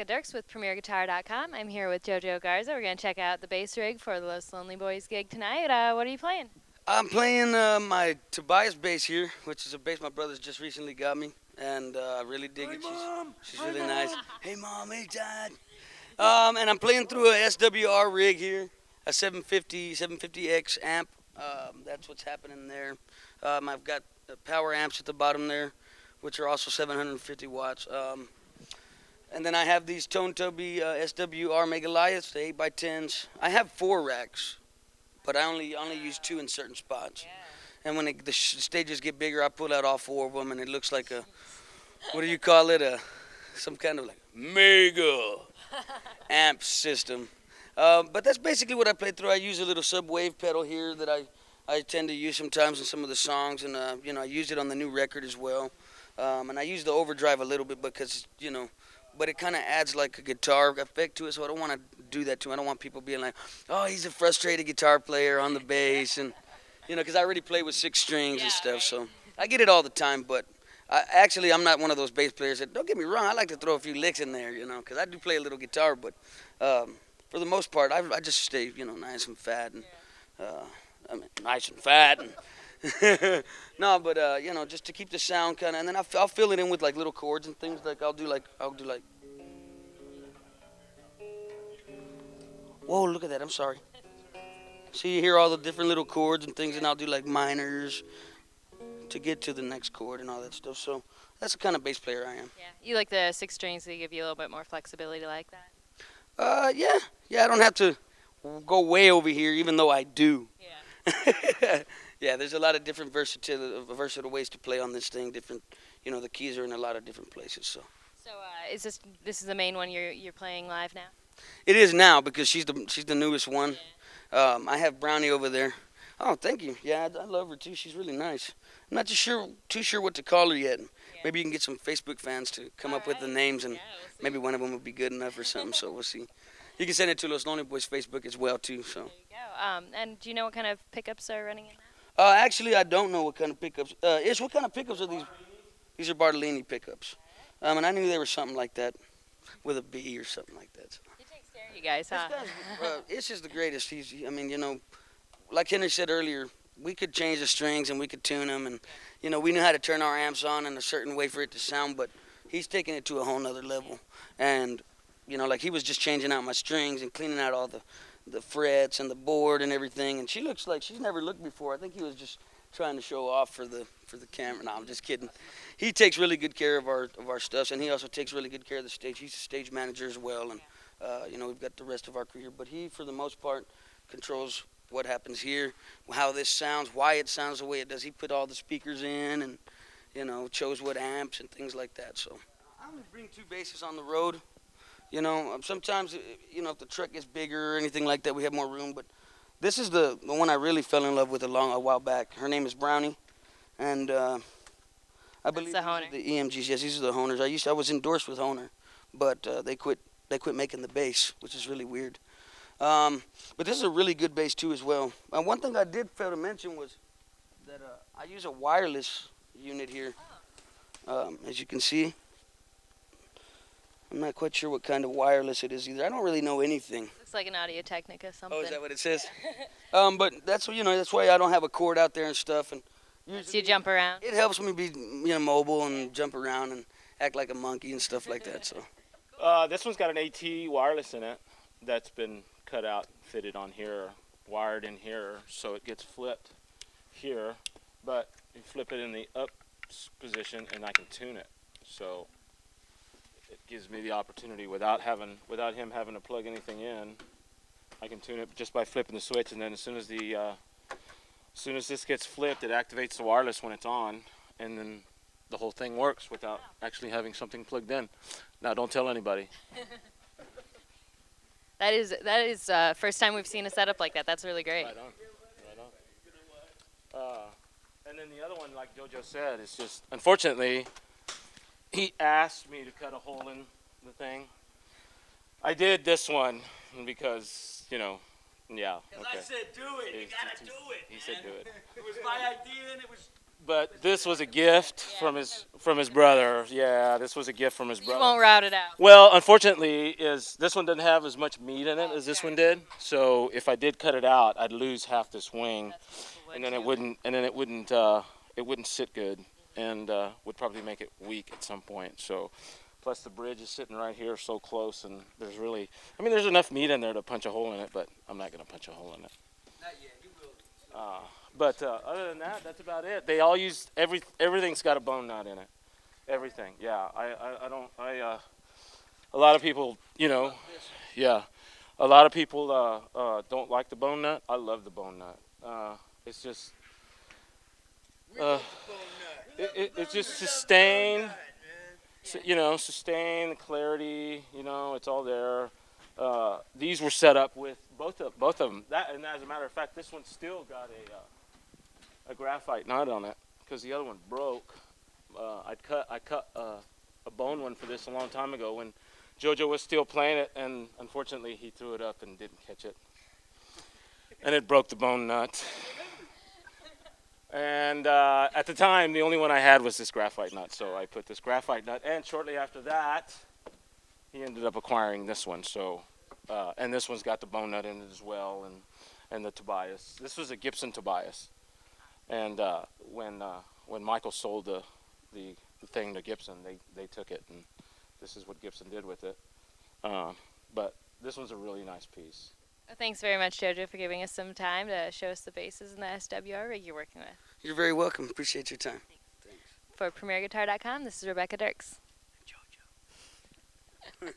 Becca Dirks with PremierGuitar.com. I'm here with Jojo Garza. We're going to check out the bass rig for the Los Lonely Boys gig tonight. What are you playing? I'm playing my Tobias bass here, which is a bass my brother's just recently got me, and I really dig it. She's really nice. Hey, Mom. Hey, Dad. And I'm playing through a SWR rig here, a 750X amp. That's what's happening there. I've got power amps at the bottom there, which are also 750 watts. And then I have these Tone Tubby SWR Megalias, the 8x10s. I have 4 racks, but I only use 2 in certain spots. Yeah. And when the stages get bigger, I pull out all 4 of them, and it looks like a, what do you call it, some kind of like mega amp system. But that's basically what I play through. I use a little sub-wave pedal here that I tend to use sometimes in some of the songs, and I used it on the new record as well. And I use the overdrive a little bit because, but it kind of adds like a guitar effect to it, so I don't want to do that to him. I don't want people being like, oh, he's a frustrated guitar player on the bass, and because I already play with 6 strings and stuff, so I get it all the time. But I'm not one of those bass players that, don't get me wrong, I like to throw a few licks in there, because I do play a little guitar, but for the most part, I just stay, nice and fat, and nice and fat, and no, but just to keep the sound kind of, and then I'll fill it in with like little chords and things. Like I'll do like, whoa, look at that! I'm sorry. See, you hear all the different little chords and things, and I'll do like minors to get to the next chord and all that stuff. So that's the kind of bass player I am. Yeah, you like the 6 strings that give you a little bit more flexibility, like that? Yeah. I don't have to go way over here, even though I do. Yeah. Yeah, there's a lot of different versatile ways to play on this thing. Different, the keys are in a lot of different places. So is this is the main one you're playing live now? It is now because she's the newest one. Yeah. I have Brownie over there. Oh, thank you. Yeah, I love her too. She's really nice. I'm not too sure what to call her yet. Yeah. Maybe you can get some Facebook fans to come up with the names, and maybe one of them will be good enough or something. So we'll see. You can send it to Los Lonely Boys Facebook as well too. So. There you go. And do you know what kind of pickups are running in that? Actually, I don't know what kind of pickups. What kind of pickups are these? These are Bartolini Pickups. And I knew they were something like that, with a B or something like that. So. He takes care of you guys, huh? It's just the greatest. Like Henry said earlier, we could change the strings and we could tune them, and we knew how to turn our amps on in a certain way for it to sound. But he's taking it to a whole nother level, and like he was just changing out my strings and cleaning out all the frets and the board and everything, and she looks like she's never looked before. I think he was just trying to show off for the camera. No, I'm just kidding. He takes really good care of our stuff, and he also takes really good care of the stage. He's a stage manager as well, and we've got the rest of our crew here. But he, for the most part, controls what happens here, how this sounds, why it sounds the way it does. He put all the speakers in, and chose what amps and things like that. So I only bring 2 basses on the road. Sometimes, if the truck gets bigger or anything like that, we have more room. But this is the one I really fell in love with a while back. Her name is Brownie, and I believe these are the EMGs. Yes, these are the Honors. I was endorsed with Honor, but they quit making the bass, which is really weird. But this is a really good bass too as well. One thing I did fail to mention was that I use a wireless unit here, as you can see. I'm not quite sure what kind of wireless it is either. I don't really know anything. Looks like an Audio-Technica something. Oh, is that what it says? But that's why I don't have a cord out there and stuff. And so you jump around. It helps me be mobile and jump around and act like a monkey and stuff like that. So. This one's got an AT wireless in it that's been cut out, fitted on here, wired in here, so it gets flipped here. But you flip it in the up position, and I can tune it. So. It gives me the opportunity without him having to plug anything in. I can tune it just by flipping the switch, and then as soon as this gets flipped, it activates the wireless when it's on, and then the whole thing works without actually having something plugged in. Now, don't tell anybody. That is first time we've seen a setup like that. That's really great. Right on. And then the other one, like Jojo said, is just unfortunately. He asked me to cut a hole in the thing. I did this one because, yeah. Because I said do it. You got to do it, He said do it. It was my idea, and it was But this was a gift from his brother. Yeah, this was a gift from his You brother. won't route it out. Well, unfortunately, is this one doesn't have as much meat in it as this one did. So if I did cut it out, I'd lose half this wing, and then it wouldn't sit good, and would probably make it weak at some point. So, plus the bridge is sitting right here, so close, and there's enough meat in there to punch a hole in it, but I'm not gonna punch a hole in it. Not yet. You will. But other than that, that's about it. They all use everything's got a bone nut in it. Everything. Yeah. A lot of people, yeah. A lot of people don't like the bone nut. I love the bone nut. It's just, it's just sustain, sustain the clarity. It's all there. These were set up with both of them. And as a matter of fact, this one still got a graphite nut on it because the other one broke. I cut a bone one for this a long time ago when Jojo was still playing it, and unfortunately he threw it up and didn't catch it, and it broke the bone nut. And at the time, the only one I had was this graphite nut, so I put this graphite nut. And shortly after that, he ended up acquiring this one. So, and this one's got the bone nut in it as well, and the Tobias. This was a Gibson Tobias. And when Michael sold the thing to Gibson, they took it, and this is what Gibson did with it. But this one's a really nice piece. Well, thanks very much, Jojo, for giving us some time to show us the basses and the SWR rig you're working with. You're very welcome. Appreciate your time. Thanks. For PremierGuitar.com, this is Rebecca Dirks. Jojo.